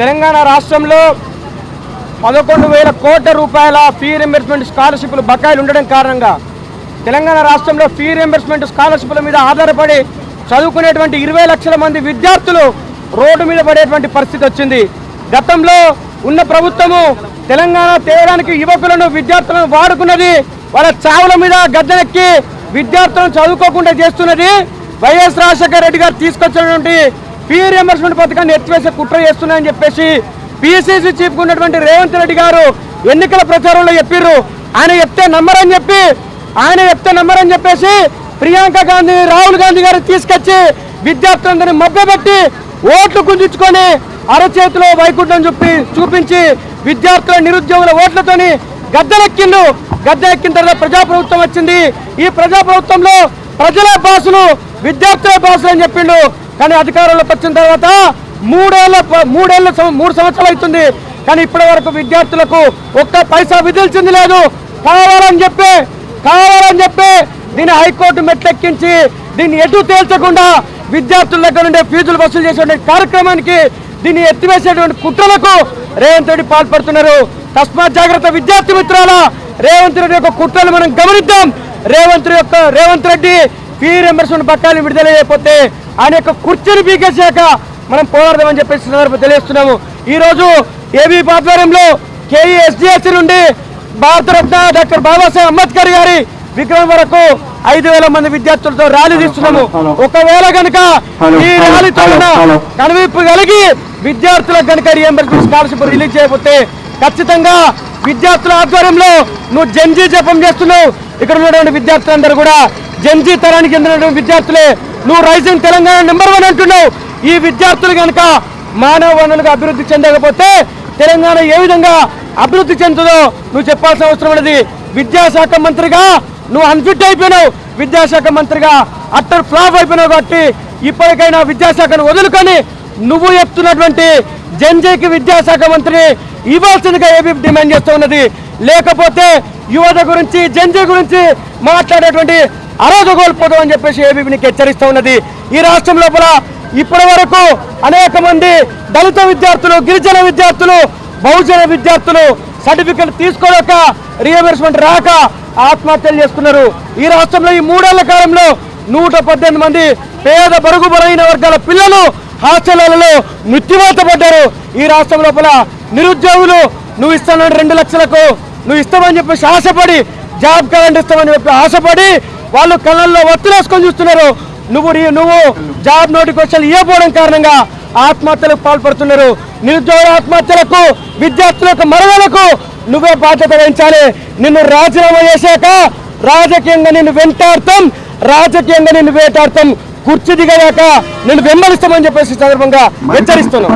తెలంగాణ రాష్ట్రంలో 11,000 కోట్ల రూపాయల ఫీ రింబర్స్మెంట్ స్కాలర్షిప్లు బకాయిలు ఉండడం కారణంగా తెలంగాణ రాష్ట్రంలో ఫీ రింబర్స్మెంట్ స్కాలర్షిప్ల మీద ఆధారపడి చదువుకునేటువంటి 20 లక్షల మంది విద్యార్థులు రోడ్డు మీద పడేటువంటి పరిస్థితి వచ్చింది. గతంలో ఉన్న ప్రభుత్వము తెలంగాణ తేవడానికి యువకులను విద్యార్థులను వాడుకున్నది, వాళ్ళ చావుల మీద గద్దెనెక్కి విద్యార్థులను చదువుకోకుండా చేస్తున్నది. వైఎస్ రాజశేఖర రెడ్డి గారు తీసుకొచ్చినటువంటి ఫీ రింబర్స్మెంట్ పథకాన్ని ఎత్తివేసే కుట్ర చేస్తున్నాయని చెప్పేసి పిసిసి చీఫ్ ఉన్నటువంటి రేవంత్ రెడ్డి గారు ఎన్నికల ప్రచారంలో చెప్పారు. ఆయన చెప్తే నమ్మరని చెప్పేసి ప్రియాంక గాంధీ, రాహుల్ గాంధీ గారు తీసుకొచ్చి విద్యార్థులందరినీ మభ్యపెట్టి ఓట్లు గుంజుకొని అరచేతిలో వైకుంఠం చూపించి విద్యార్థుల నిరుద్యోగుల ఓట్లతోని గద్దెనెక్కిన తర్వాత ప్రజాప్రభుత్వం వచ్చింది. ఈ ప్రజాప్రభుత్వంలో ప్రజలే బాసులు, విద్యార్థులే బాసులు అని చెప్పిండు. కానీ అధికారంలోకి వచ్చిన తర్వాత 3 సంవత్సరాలు అవుతుంది. కానీ ఇప్పటి వరకు విద్యార్థులకు ఒక్క పైసా విధించింది లేదు. కావాలని చెప్పి దీన్ని హైకోర్టు మెట్లెక్కించి దీన్ని ఎటు తేల్చకుండా విద్యార్థుల దగ్గర నుండి ఫీజులు వసూలు చేసేటువంటి కార్యక్రమానికి దీన్ని ఎత్తివేసేటువంటి కుట్రలకు రేవంత్ రెడ్డి పాల్పడుతున్నారు. తస్మాత్ జాగ్రత్త విద్యార్థి మిత్రాల, రేవంత్ రెడ్డి యొక్క కుట్రలు మనం గమనిద్దాం. రేవంత్ రెడ్డి ఫీ రింబర్స్మెంట్ బకాయిలు విడుదల చేయకపోతే ఆయన యొక్క కుర్చీని పీకేసాక మనం పోరాడదామని చెప్పేసి సందర్భంగా తెలియజేస్తున్నాము. ఈరోజు ఏబీ ఆధ్వర్యంలో కేఈఎస్డిఎస్సి నుండి భారతరత్న డాక్టర్ బాబాసాహెబ్ అంబేద్కర్ గారి విగ్రహం వరకు 5,000 మంది విద్యార్థులతో ర్యాలీ తీస్తున్నాము. ఒకవేళ కనుక ఈ ర్యాలీతో కనువిప్పు కలిగి విద్యార్థులకు కనుక రీఎంబర్స్మెంట్ స్కాలర్షిప్ రిలీజ్ చేయకపోతే ఖచ్చితంగా విద్యార్థుల ఆధ్వర్యంలో నువ్వు జంజీ జపం చేస్తున్నావు. ఇక్కడ ఉన్నటువంటి విద్యార్థులందరూ కూడా జంజీ తరానికి చెందినటువంటి విద్యార్థులే. నువ్వు రైజింగ్ తెలంగాణ నెంబర్ 1 అంటున్నావు. ఈ విద్యార్థులు కనుక మానవ వనరులుగా అభివృద్ధి చెందకపోతే తెలంగాణ ఏ విధంగా అభివృద్ధి చెందుతుందో నువ్వు చెప్పాల్సిన అవసరం ఉన్నది. విద్యాశాఖ మంత్రిగా నువ్వు అన్ఫిట్ అయిపోయినావు, విద్యాశాఖ మంత్రిగా అట్టర్ ఫ్లాప్ అయిపోయినావు. కాబట్టి ఇప్పటికైనా విద్యాశాఖను వదులుకొని నువ్వు చెప్తున్నటువంటి జంజీకి విద్యాశాఖ మంత్రిని ఇవ్వాల్సిందిగా ఏబీ డిమాండ్ చేస్తూ ఉన్నది. లేకపోతే యువత గురించి జంజీ గురించి మాట్లాడేటువంటి అర్హత కోల్పోతాం అని చెప్పేసి ఏబీపీకి హెచ్చరిస్తూ ఉన్నది. ఈ రాష్ట్రం లోపల ఇప్పటి వరకు అనేక మంది దళిత విద్యార్థులు, గిరిజన విద్యార్థులు, బహుజన విద్యార్థులు సర్టిఫికెట్ తీసుకోలేక రీఎంబర్స్మెంట్ రాక ఆత్మహత్యలు చేసుకున్నారు. ఈ రాష్ట్రంలో ఈ 3 ఏళ్ల కాలంలో 118 మంది పేద బడుగు బలైన వర్గాల పిల్లలు హాస్టళ్లలో మృత్యువాత పడ్డారు. ఈ రాష్ట్రం లోపల నిరుద్యోగులు నువ్వు ఇస్తానని 2 లక్షలకు నువ్వు ఇస్తామని చెప్పేసి ఆశపడి, జాబ్ క్యాలెండర్ ఇస్తామని చెప్పి ఆశపడి వాళ్ళు కళ్ళల్లో ఒత్తులేసుకొని చూస్తున్నారు. నువ్వు జాబ్ నోటిఫికేషన్ ఇవ్వకపోవడం కారణంగా ఆత్మహత్యలకు పాల్పడుతున్నారు. నిరుద్యోగ ఆత్మహత్యలకు, విద్యార్థులకు మరణాలకు నువ్వే బాధ్యత వహించాలి. నిన్ను రాజీనామా చేశాక రాజకీయంగా నిన్ను వేటాడతాం, కుర్చీ దిగలేక నిన్ను వెంబడిస్తామని చెప్పేసి సందర్భంగా హెచ్చరిస్తున్నాం.